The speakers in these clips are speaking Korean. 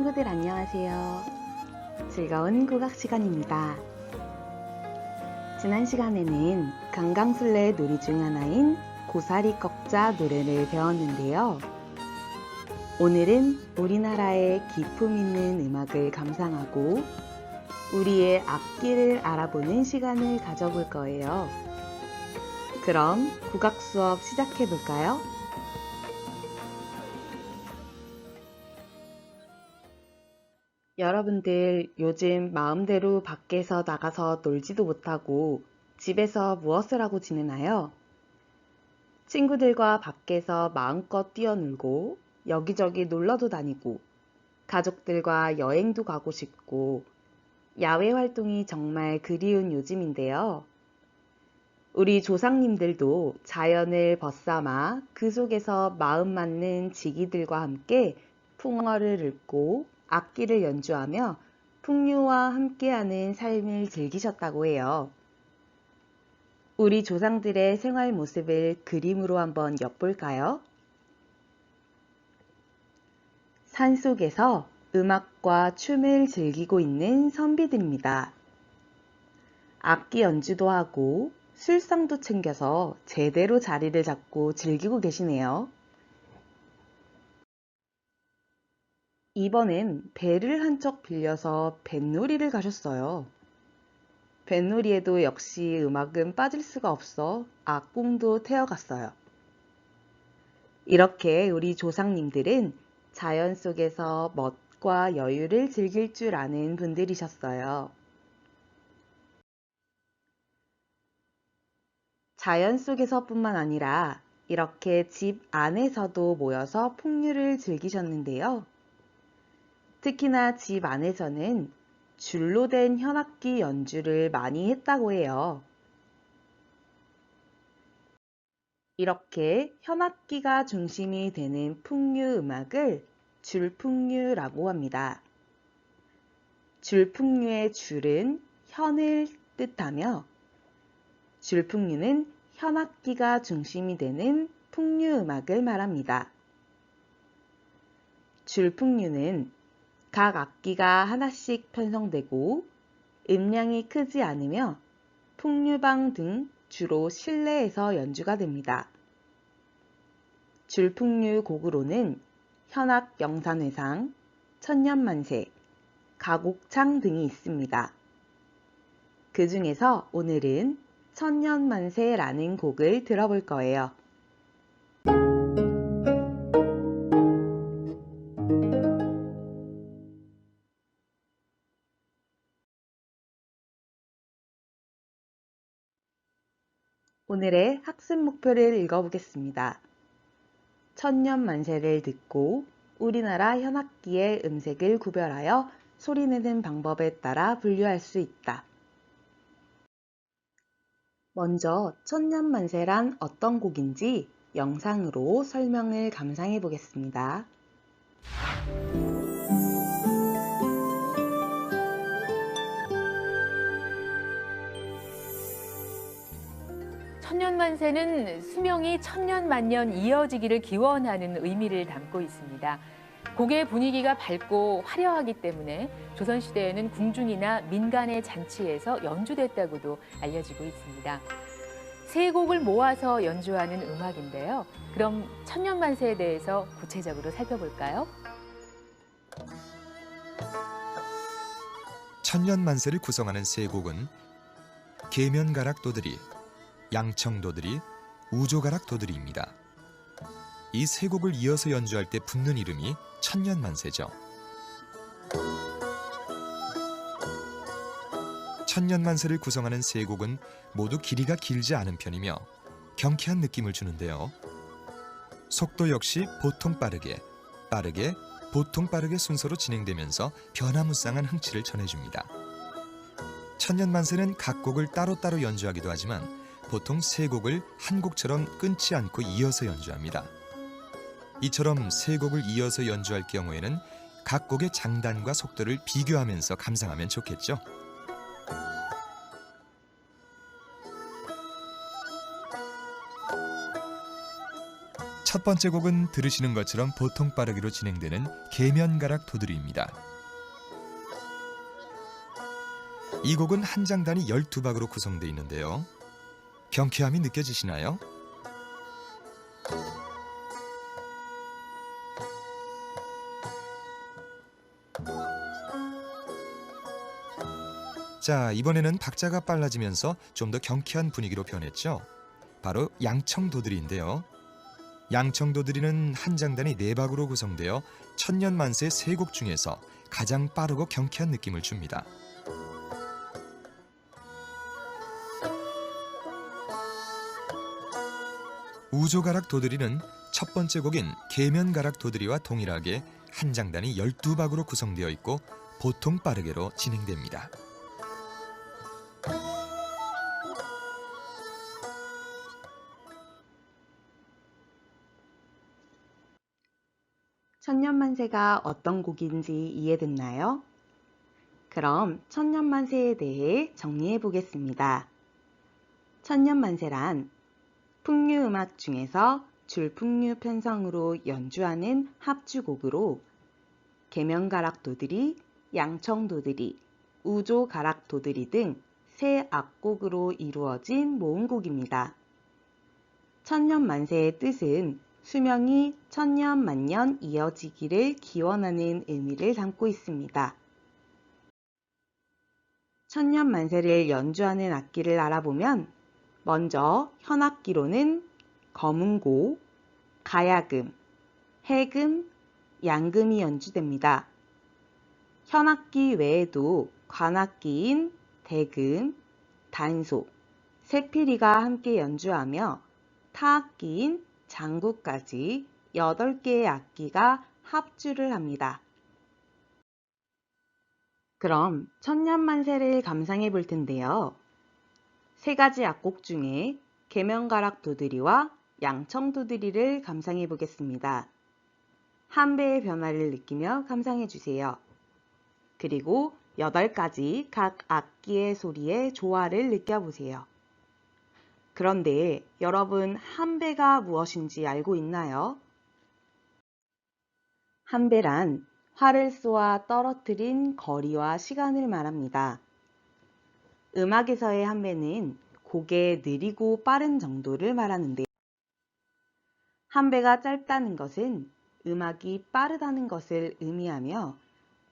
친구들 안녕하세요. 즐거운 국악 시간입니다. 지난 시간에는 강강술래 놀이 중 하나인 고사리 꺾자 노래를 배웠는데요. 오늘은 우리나라의 기품 있는 음악을 감상하고 우리의 악기를 알아보는 시간을 가져볼 거예요. 그럼 국악 수업 시작해 볼까요? 여러분들 요즘 마음대로 밖에서 나가서 놀지도 못하고 집에서 무엇을 하고 지내나요? 친구들과 밖에서 마음껏 뛰어놀고 여기저기 놀러도 다니고 가족들과 여행도 가고 싶고 야외 활동이 정말 그리운 요즘인데요. 우리 조상님들도 자연을 벗삼아 그 속에서 마음 맞는 지기들과 함께 풍어를 읊고 악기를 연주하며 풍류와 함께하는 삶을 즐기셨다고 해요. 우리 조상들의 생활 모습을 그림으로 한번 엿볼까요? 산속에서 음악과 춤을 즐기고 있는 선비들입니다. 악기 연주도 하고 술상도 챙겨서 제대로 자리를 잡고 즐기고 계시네요. 이번엔 배를 한 척 빌려서 뱃놀이를 가셨어요. 뱃놀이에도 역시 음악은 빠질 수가 없어 악궁도 태워갔어요. 이렇게 우리 조상님들은 자연 속에서 멋과 여유를 즐길 줄 아는 분들이셨어요. 자연 속에서뿐만 아니라 이렇게 집 안에서도 모여서 풍류를 즐기셨는데요. 특히나 집 안에서는 줄로 된 현악기 연주를 많이 했다고 해요. 이렇게 현악기가 중심이 되는 풍류 음악을 줄풍류라고 합니다. 줄풍류의 줄은 현을 뜻하며 줄풍류는 현악기가 중심이 되는 풍류 음악을 말합니다. 줄풍류는 각 악기가 하나씩 편성되고 음량이 크지 않으며 풍류방 등 주로 실내에서 연주가 됩니다. 줄풍류 곡으로는 현악 영산회상, 천년만세, 가곡창 등이 있습니다. 그 중에서 오늘은 천년만세라는 곡을 들어볼 거예요. 오늘의 학습 목표를 읽어보겠습니다. 천년만세를 듣고 우리나라 현악기의 음색을 구별하여 소리내는 방법에 따라 분류할 수 있다. 먼저 천년만세란 어떤 곡인지 영상으로 설명을 감상해 보겠습니다. 천년만세는 수명이 천년만년 이어지기를 기원하는 의미를 담고 있습니다. 곡의 분위기가 밝고 화려하기 때문에 조선시대에는 궁중이나 민간의 잔치에서 연주됐다고도 알려지고 있습니다. 세 곡을 모아서 연주하는 음악인데요. 그럼 천년만세에 대해서 구체적으로 살펴볼까요? 천년만세를 구성하는 세 곡은 계면가락도들이, 양청도들이, 우조가락도들이입니다. 이 세 곡을 이어서 연주할 때 붙는 이름이 천년만세죠. 천년만세를 구성하는 세 곡은 모두 길이가 길지 않은 편이며 경쾌한 느낌을 주는데요. 속도 역시 보통 빠르게, 빠르게, 보통 빠르게 순서로 진행되면서 변화무쌍한 흥취를 전해줍니다. 천년만세는 각 곡을 따로따로 연주하기도 하지만 보통 세 곡을 한 곡처럼 끊지 않고 이어서 연주합니다. 이처럼 세 곡을 이어서 연주할 경우에는 각 곡의 장단과 속도를 비교하면서 감상하면 좋겠죠. 첫 번째 곡은 들으시는 것처럼 보통 빠르기로 진행되는 계면가락 도드리입니다. 이 곡은 한 장단이 12박으로 구성되어 있는데요. 경쾌함이 느껴지시나요? 자, 이번에는 박자가 빨라지면서 좀 더 경쾌한 분위기로 변했죠. 바로 양청도드리인데요. 양청도드리는 한 장단이 4박으로 구성되어 천년만세 3곡 중에서 가장 빠르고 경쾌한 느낌을 줍니다. 우조가락 도드리는 첫 번째 곡인 계면가락 도드리와 동일하게 한 장단이 12박으로 구성되어 있고 보통 빠르게로 진행됩니다. 천년만세가 어떤 곡인지 이해됐나요? 그럼 천년만세에 대해 정리해 보겠습니다. 천년만세란 풍류음악 중에서 줄풍류 편성으로 연주하는 합주곡으로 계면가락도드리, 양청도드리, 우조가락도드리 등 세 악곡으로 이루어진 모음곡입니다. 천년만세의 뜻은 수명이 천년만년 이어지기를 기원하는 의미를 담고 있습니다. 천년만세를 연주하는 악기를 알아보면 먼저 현악기로는 거문고, 가야금, 해금, 양금이 연주됩니다. 현악기 외에도 관악기인 대금, 단소, 새피리가 함께 연주하며 타악기인 장구까지 8개의 악기가 합주를 합니다. 그럼 천년만세를 감상해 볼 텐데요. 3가지 악곡 중에 계면가락도드리와 양청도드리를 감상해 보겠습니다. 한 배의 변화를 느끼며 감상해 주세요. 그리고 8가지 각 악기의 소리의 조화를 느껴보세요. 그런데 여러분, 한 배가 무엇인지 알고 있나요? 한 배란 활을 쏘아 떨어뜨린 거리와 시간을 말합니다. 음악에서의 한 배는 곡의 느리고 빠른 정도를 말하는데, 한 배가 짧다는 것은 음악이 빠르다는 것을 의미하며,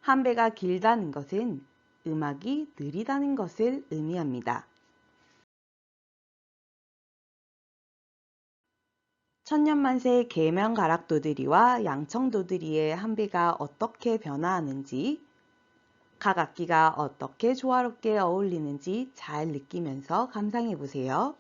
한 배가 길다는 것은 음악이 느리다는 것을 의미합니다. 천년만세 계면가락도드리와 양청도드리의 한 배가 어떻게 변화하는지, 각 악기가 어떻게 조화롭게 어울리는지 잘 느끼면서 감상해 보세요.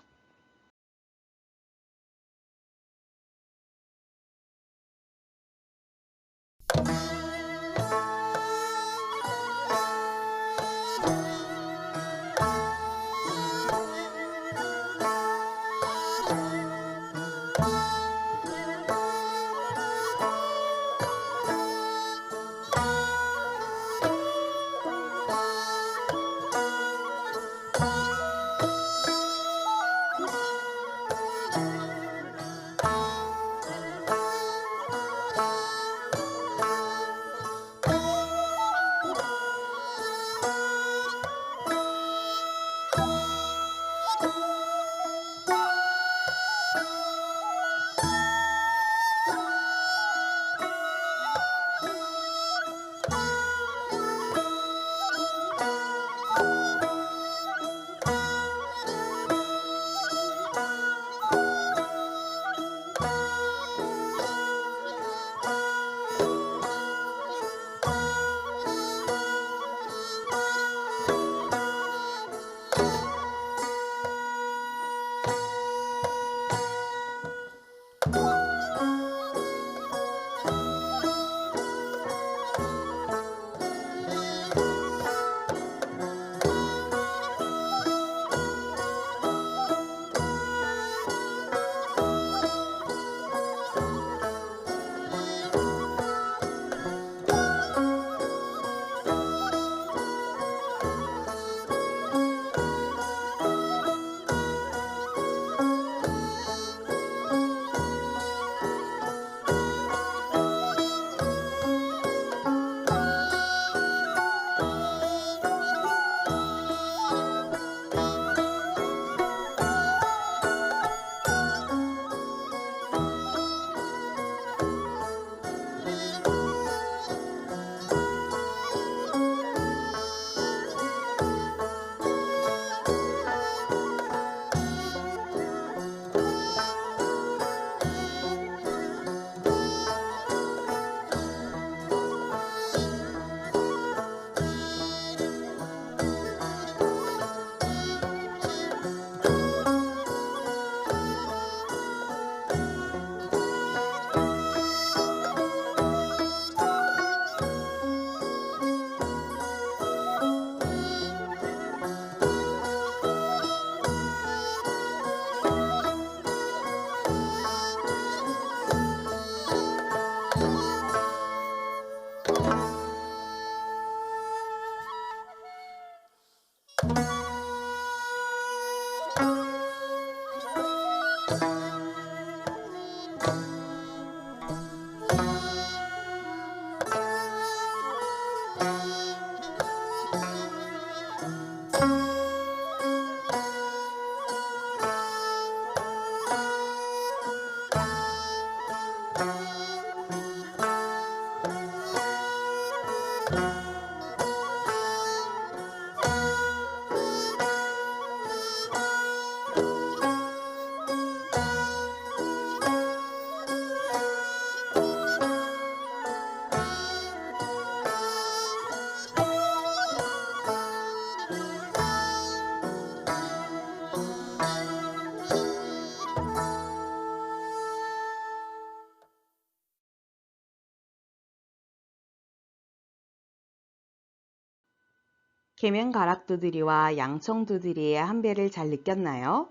계면가락두드리와 양청두드리의 한배를 잘 느꼈나요?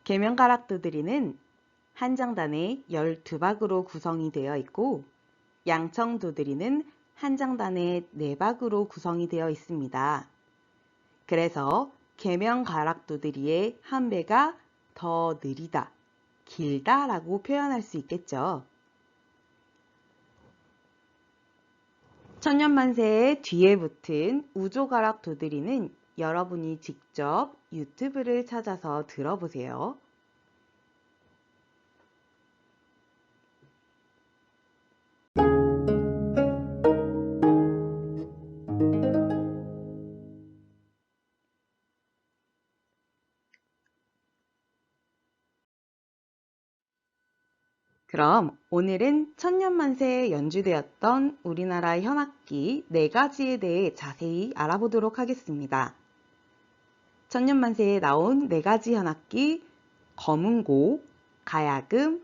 계면가락두드리는 한 장단에 12박으로 구성이 되어 있고 양청두드리는 한 장단에 4박으로 구성이 되어 있습니다. 그래서 계면가락두드리의 한배가 더 느리다, 길다 라고 표현할 수 있겠죠. 천년만세의 뒤에 붙은 우조가락 두드리는 여러분이 직접 유튜브를 찾아서 들어보세요. 그럼 오늘은 천년만세에 연주되었던 우리나라 현악기 4가지에 대해 자세히 알아보도록 하겠습니다. 천년만세에 나온 4가지 현악기, 검은고, 가야금,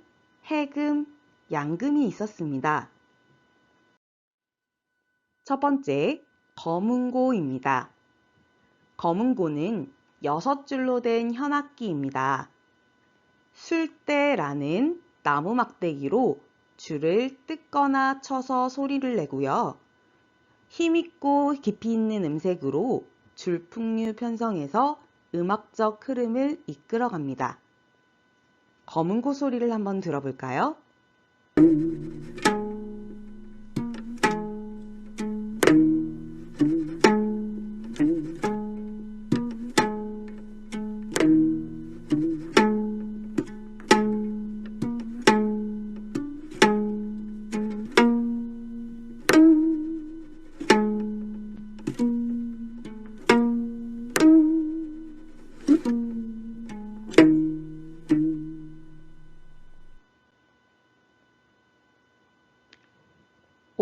해금, 양금이 있었습니다. 첫 번째, 검은고입니다. 검은고는 6줄로 된 현악기입니다. 술대라는 나무 막대기로 줄을 뜯거나 쳐서 소리를 내고요. 힘있고 깊이 있는 음색으로 줄풍류 편성해서 음악적 흐름을 이끌어갑니다. 검은고 소리를 한번 들어볼까요?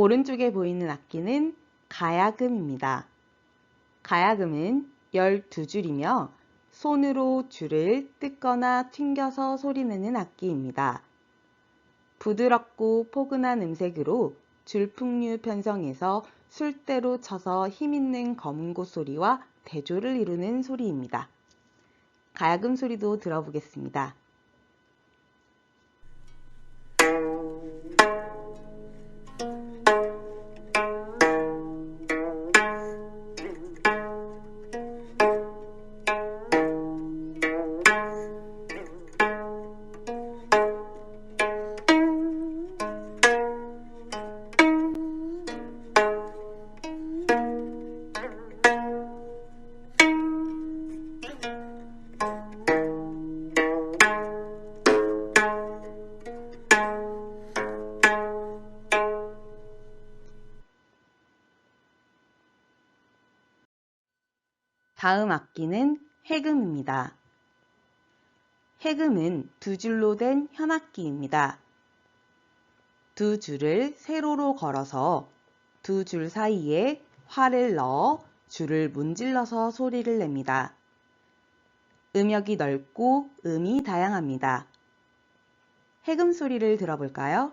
오른쪽에 보이는 악기는 가야금입니다. 가야금은 12줄이며 손으로 줄을 뜯거나 튕겨서 소리내는 악기입니다. 부드럽고 포근한 음색으로 줄풍류 편성해서 술대로 쳐서 힘있는 검은고 소리와 대조를 이루는 소리입니다. 가야금 소리도 들어보겠습니다. 다음 악기는 해금입니다. 해금은 2줄로 된 현악기입니다. 2줄을 세로로 걸어서 2줄 사이에 활을 넣어 줄을 문질러서 소리를 냅니다. 음역이 넓고 음이 다양합니다. 해금 소리를 들어볼까요?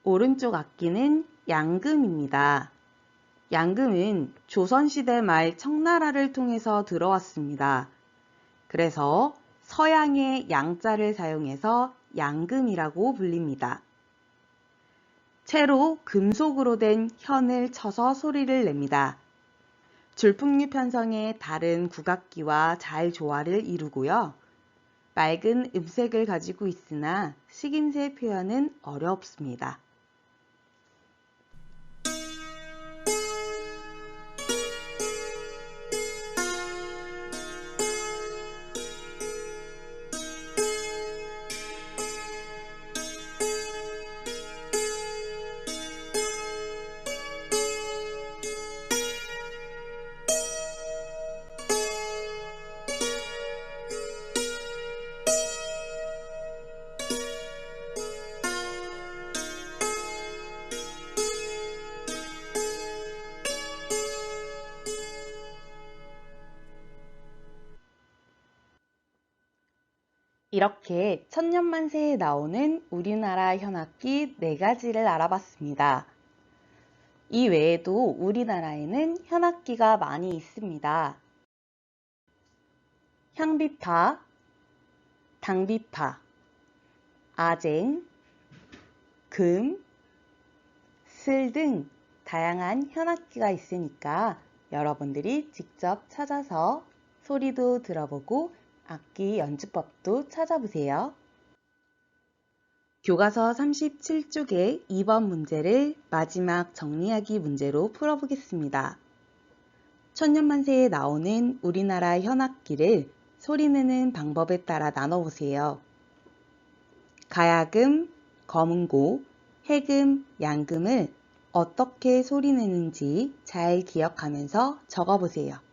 오른쪽 악기는 양금입니다. 양금은 조선시대 말 청나라를 통해서 들어왔습니다. 그래서 서양의 양자를 사용해서 양금이라고 불립니다. 채로 금속으로 된 현을 쳐서 소리를 냅니다. 줄풍류 편성의 다른 국악기와 잘 조화를 이루고요. 맑은 음색을 가지고 있으나 식임새 표현은 어렵습니다. 이렇게 천년만세에 나오는 우리나라 현악기 4가지를 알아봤습니다. 이 외에도 우리나라에는 현악기가 많이 있습니다. 향비파, 당비파, 아쟁, 금, 슬 등 다양한 현악기가 있으니까 여러분들이 직접 찾아서 소리도 들어보고 악기 연주법도 찾아보세요. 교과서 37쪽의 2번 문제를 마지막 정리하기 문제로 풀어보겠습니다. 천년만세에 나오는 우리나라 현악기를 소리내는 방법에 따라 나눠보세요. 가야금, 거문고, 해금, 양금을 어떻게 소리내는지 잘 기억하면서 적어보세요.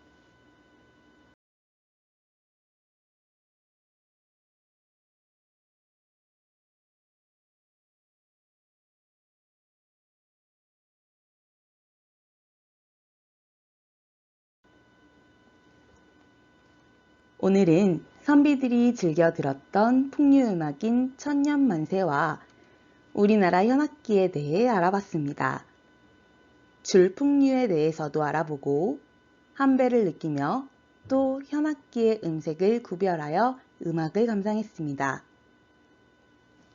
오늘은 선비들이 즐겨 들었던 풍류음악인 천년만세와 우리나라 현악기에 대해 알아봤습니다. 줄풍류에 대해서도 알아보고 한배를 느끼며 또 현악기의 음색을 구별하여 음악을 감상했습니다.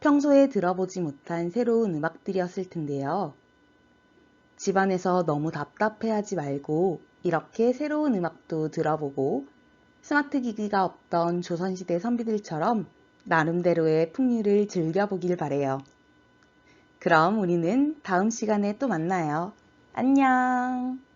평소에 들어보지 못한 새로운 음악들이었을 텐데요. 집안에서 너무 답답해하지 말고 이렇게 새로운 음악도 들어보고 스마트 기기가 없던 조선시대 선비들처럼 나름대로의 풍류를 즐겨보길 바래요. 그럼 우리는 다음 시간에 또 만나요. 안녕!